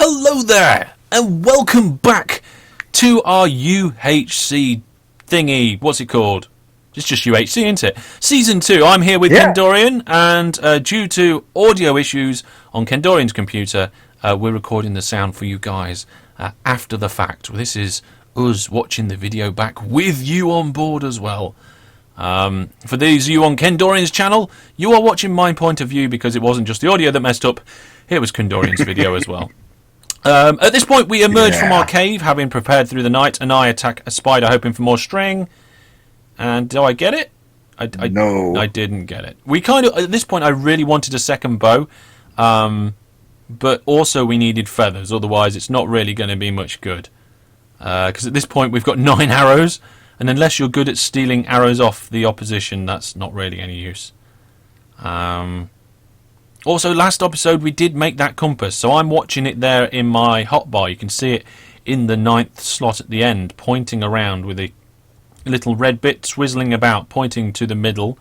Hello there, and welcome back to our UHC thingy. What's it called? It's just UHC, isn't it? Season 2. I'm here with Kendorian, and due to audio issues on Kendorian's computer, we're recording the sound for you guys after the fact. This is us watching the video back with you on board as well. For these of you on Kendorian's channel, you are watching my point of view because it wasn't just the audio that messed up, it was Kendorian's video as well. At this point, we emerge from our cave, having prepared through the night, and I attack a spider, hoping for more string. And do I get it? No. I didn't get it. We kind of, at this point, I really wanted a second bow, but also we needed feathers, otherwise it's not really going to be much good. Because at this point, we've got 9 arrows, and unless you're good at stealing arrows off the opposition, that's not really any use. Also, last episode we did make that compass, so I'm watching it there in my hotbar. You can see it in the 9th slot at the end, pointing around with a little red bit swizzling about, pointing to the middle,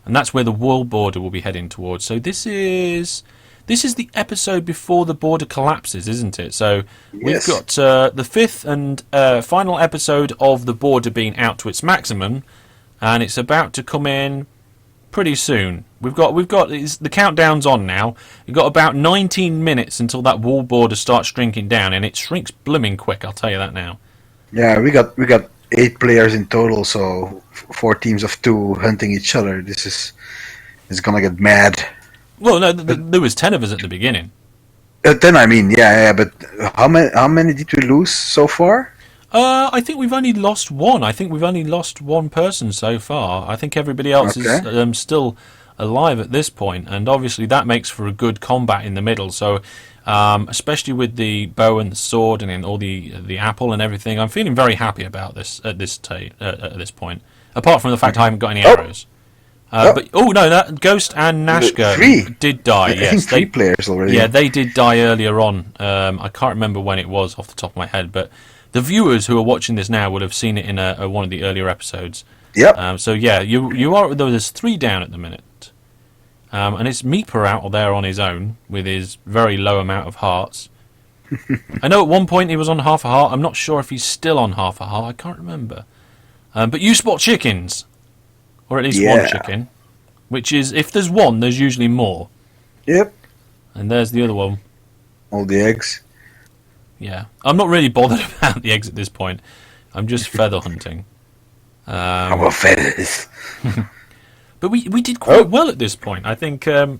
and that's where the world border will be heading towards. So this is the episode before the border collapses, isn't it? So we've got the 5th and final episode of the border being out to its maximum, and it's about to come in pretty soon. We've got the countdown's on now. We've got about 19 minutes until that wall border starts shrinking down, and it shrinks blooming quick, I'll tell you that now. Yeah, we got 8 players in total, so 4 teams of 2 hunting each other. This is gonna get mad. Well, no, there was 10 of us at the beginning. 10, I mean, yeah, but how many did we lose so far? I think we've only lost one. I think we've only lost one person so far. I think everybody else is still alive at this point, and obviously that makes for a good combat in the middle. So, especially with the bow and the sword and all the apple and everything, I'm feeling very happy about this at this point. Apart from the fact I haven't got any arrows. But that Ghost and Nashka did die. I think 3 players already. Yeah, they did die earlier on. I can't remember when it was off the top of my head, but the viewers who are watching this now would have seen it in one of the earlier episodes. Yep. So yeah, you are. There's 3 down at the minute, and it's Meeper out there on his own with his very low amount of hearts. I know at one point he was on half a heart. I'm not sure if he's still on half a heart. I can't remember. But you spot chickens, or at least one chicken, which is, if there's one, there's usually more. Yep. And there's the other one. All the eggs. Yeah, I'm not really bothered about the eggs at this point. I'm just feather hunting. How about feathers? But we did quite well at this point. I think, yeah.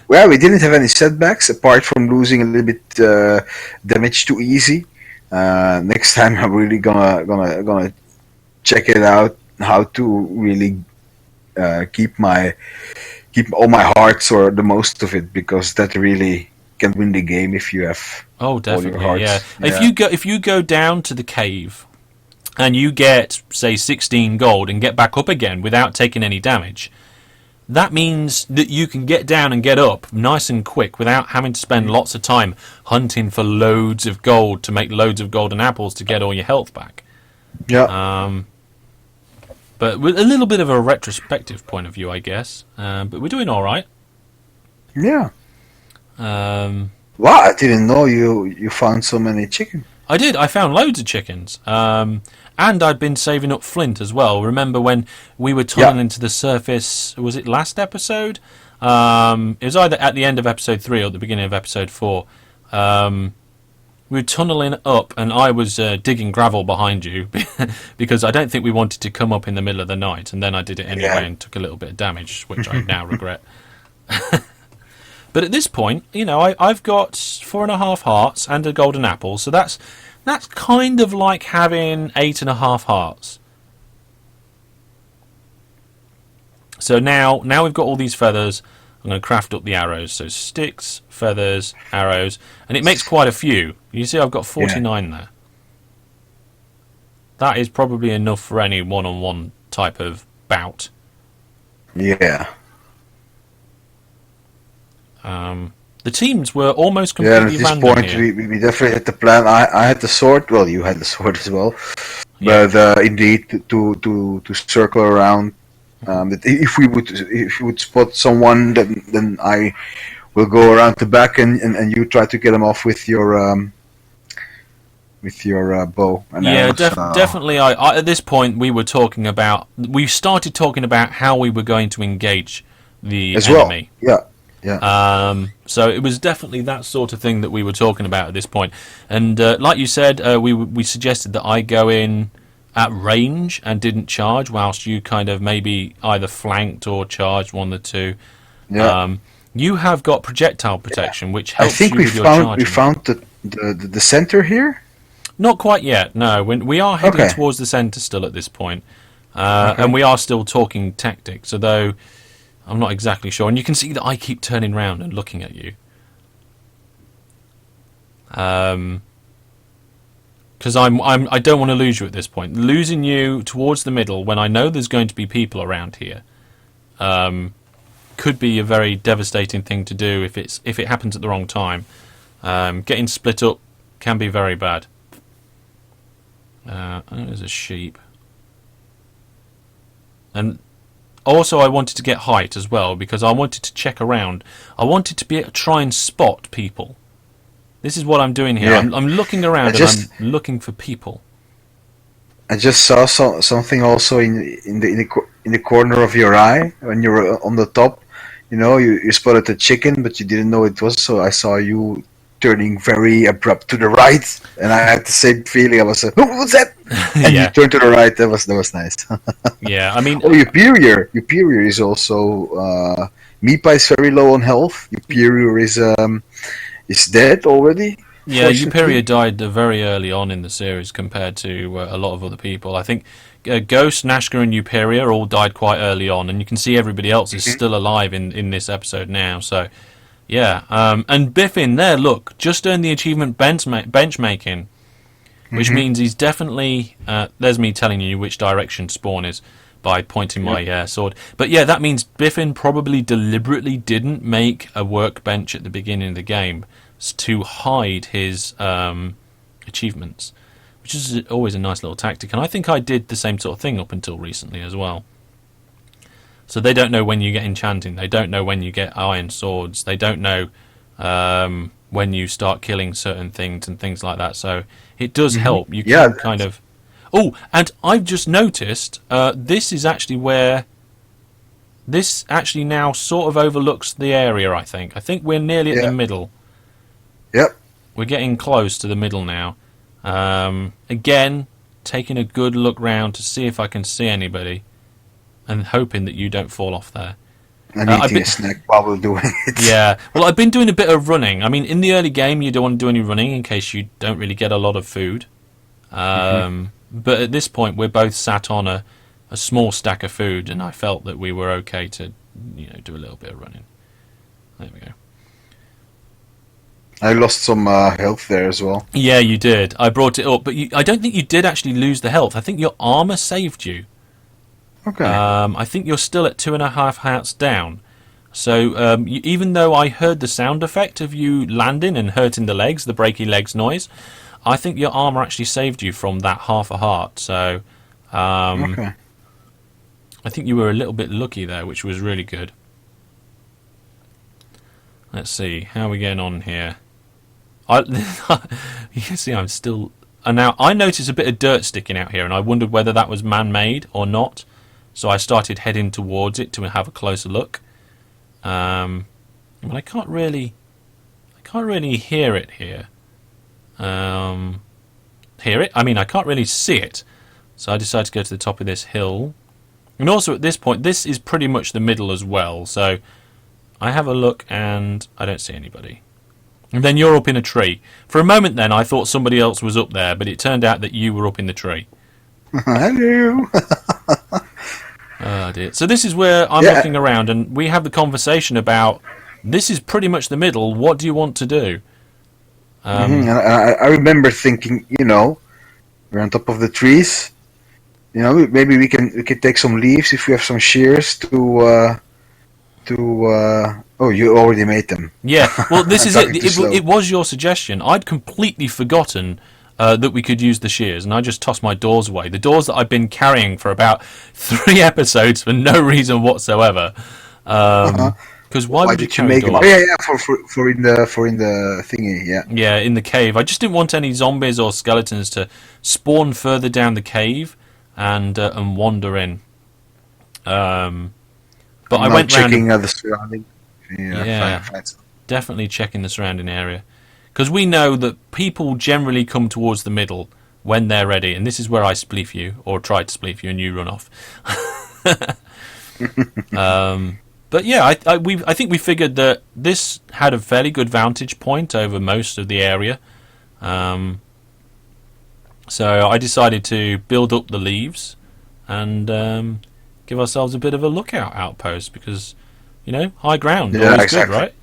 Well, we didn't have any setbacks apart from losing a little bit damage too easy. Next time, I'm really gonna check it out how to really keep all my hearts or the most of it, because that really can win the game if you have definitely all your hearts. Yeah. If you go down to the cave and you get, say, 16 gold and get back up again without taking any damage, that means that you can get down and get up nice and quick without having to spend lots of time hunting for loads of gold to make loads of golden apples to get all your health back. Yeah. But with a little bit of a retrospective point of view, I guess. But we're doing all right. Yeah. Wow, I didn't know you found so many chicken. I did. I found loads of chickens. And I'd been saving up flint as well. Remember when we were tunneling to the surface, was it last episode? It was either at the end of episode 3 or at the beginning of episode 4. We were tunneling up, and I was digging gravel behind you because I don't think we wanted to come up in the middle of the night, and then I did it anyway and took a little bit of damage, which I now regret. But at this point, I've got 4.5 hearts and a golden apple, so that's kind of like having 8.5 hearts. So now we've got all these feathers. I'm going to craft up the arrows. So sticks, feathers, arrows, and it makes quite a few. You see, I've got 49 there. That is probably enough for any one-on-one type of bout. Yeah. The teams were almost completely random. At this point, here. we definitely had the plan. I had the sword. Well, you had the sword as well. But indeed, to circle around. If we would spot someone, then I we'll go around the back, and you try to get them off with your bow and arrow. Definitely. I at this point we started talking about how we were going to engage the enemy. Well. Yeah. So it was definitely that sort of thing that we were talking about at this point. And like you said, we suggested that I go in at range and didn't charge, whilst you kind of maybe either flanked or charged, one of the two. Yeah. You have got projectile protection, which helps I think you we with your found charging. we found the center here. Not quite yet. No, we are heading towards the centre still at this point, and we are still talking tactics. Although I'm not exactly sure, and you can see that I keep turning round and looking at you. Because I don't want to lose you at this point. Losing you towards the middle when I know there's going to be people around here, could be a very devastating thing to do if it happens at the wrong time. Getting split up can be very bad. There's a sheep, and also I wanted to get height as well because I wanted to check around. I wanted to be able to try and spot people. This is what I'm doing here. Yeah. I'm looking around and I'm looking for people. I just saw something also in the corner of your eye when you were on the top. You spotted a chicken, but you didn't know it was. So I saw you turning very abrupt to the right, and I had the same feeling. I was like, "Oh, what's that?" And you turned to the right. That was nice. Yeah, I mean, Uperior is also Mipa is very low on health. Uperior is dead already. Yeah, Uperior died very early on in the series compared to a lot of other people. I think Ghost, Nashka, and Uperior all died quite early on, and you can see everybody else is still alive in this episode now. So. Yeah, and Biffin there, look, just earned the achievement bench making, which means he's definitely, there's me telling you which direction spawn is by pointing my sword. But yeah, that means Biffin probably deliberately didn't make a workbench at the beginning of the game to hide his achievements, which is always a nice little tactic. And I think I did the same sort of thing up until recently as well. So they don't know when you get enchanting. They don't know when you get iron swords. They don't know when you start killing certain things and things like that. So it does help. You can kind of... Oh, and I've just noticed this is actually where... This actually now sort of overlooks the area, I think. I think we're nearly at the middle. Yep. We're getting close to the middle now. Again, taking a good look round to see if I can see anybody. And hoping that you don't fall off there. And eating a snack while we're doing it. Yeah. Well, I've been doing a bit of running. I mean, in the early game, you don't want to do any running in case you don't really get a lot of food. But at this point, we're both sat on a small stack of food, and I felt that we were okay to, do a little bit of running. There we go. I lost some health there as well. Yeah, you did. I brought it up, but I don't think you did actually lose the health. I think your armor saved you. Okay. I think you're still at 2.5 hearts down. So even though I heard the sound effect of you landing and hurting the legs, the breaky legs noise, I think your armor actually saved you from that half a heart. So I think you were a little bit lucky there, which was really good. Let's see, how are we getting on here? You can see I'm still... And now I noticed a bit of dirt sticking out here, and I wondered whether that was man-made or not. So I started heading towards it to have a closer look. But I can't really hear it here. Hear it? I mean, I can't really see it. So I decided to go to the top of this hill. And also at this point, this is pretty much the middle as well. So I have a look and I don't see anybody. And then you're up in a tree. For a moment then, I thought somebody else was up there, but it turned out that you were up in the tree. Hello. Oh dear. So this is where I'm looking around, and we have the conversation about, this is pretty much the middle, what do you want to do? And I remember thinking, we're on top of the trees. Maybe we can take some leaves if we have some shears to oh, you already made them. Yeah, well, this is it. It was your suggestion. I'd completely forgotten that we could use the shears, and I just tossed my doors away. The doors that I've been carrying for about 3 episodes for no reason whatsoever. Because why did you carry make them? doors? Oh, yeah, for in the thingy, yeah. Yeah, in the cave. I just didn't want any zombies or skeletons to spawn further down the cave and wander in. But I Not went round. checking the surrounding. Yeah, Fine. definitely checking the surrounding area. Because we know that people generally come towards the middle when they're ready, and this is where I spleef you, or try to spleef you, and you run off. But yeah, I think we figured that this had a fairly good vantage point over most of the area. So I decided to build up the leaves and give ourselves a bit of a lookout outpost because, high ground, always exactly. good, right?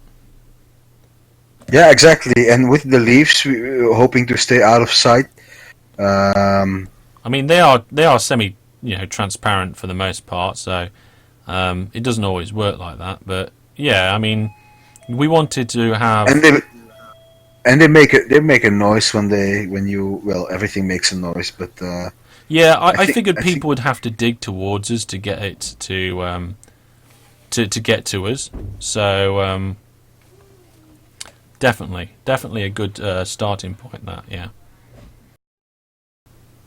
Yeah, exactly. And with the leaves, we were hoping to stay out of sight. I mean, they are semi, transparent for the most part, so it doesn't always work like that. But yeah, I mean, we wanted to have. And they make a noise when everything makes a noise, but yeah, I figured people would have to dig towards us to get it to get to us. So definitely a good starting point. That, yeah.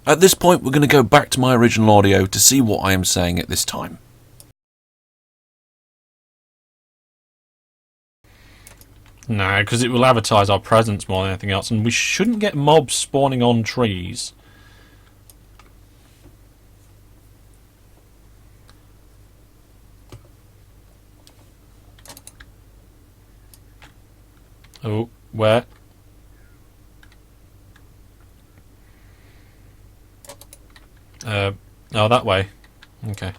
At this point, we're going to go back to my original audio to see what I am saying at this time. No, because it will advertise our presence more than anything else, and we shouldn't get mobs spawning on trees. Oh, where? Oh, that way. Okay.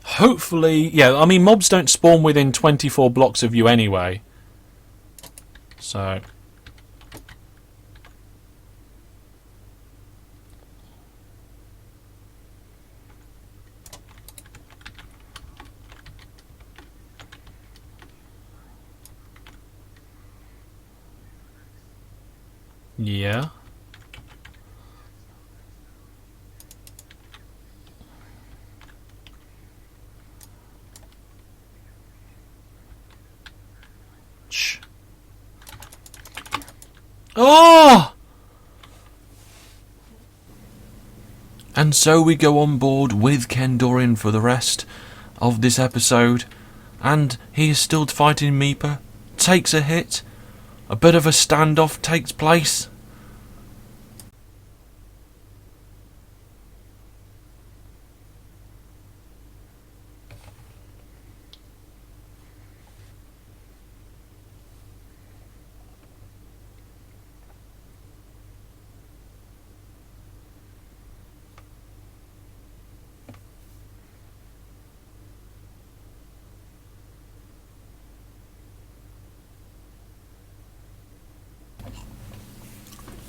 Hopefully, yeah, I mean, mobs don't spawn within 24 blocks of you anyway. So. Yeah. Oh! And so we go on board with Kendorian for the rest of this episode, and he is still fighting Meeper, takes a hit, a bit of a standoff takes place.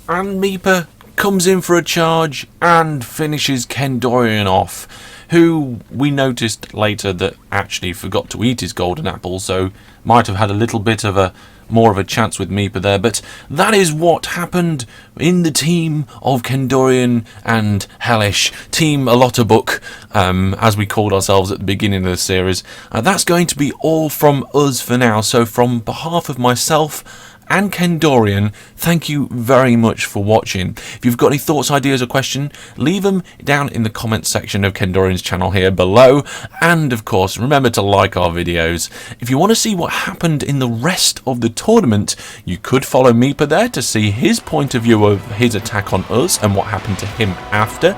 And Meeper comes in for a charge and finishes Kendorian off, who we noticed later that actually forgot to eat his golden apple, so might have had a little bit of more of a chance with Meeper there. But that is what happened in the team of Kendorian and Hellish, Team Alotterbook, as we called ourselves at the beginning of the series. That's going to be all from us for now, so from behalf of myself and Kendorian, thank you very much for watching. If you've got any thoughts, ideas or questions, leave them down in the comments section of Kendorian's channel here below, and of course remember to like our videos. If you want to see what happened in the rest of the tournament, you could follow Meeper there to see his point of view of his attack on us and what happened to him after,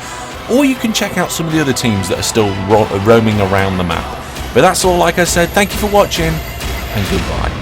or you can check out some of the other teams that are still roaming around the map. But that's all. Like I said, thank you for watching and goodbye.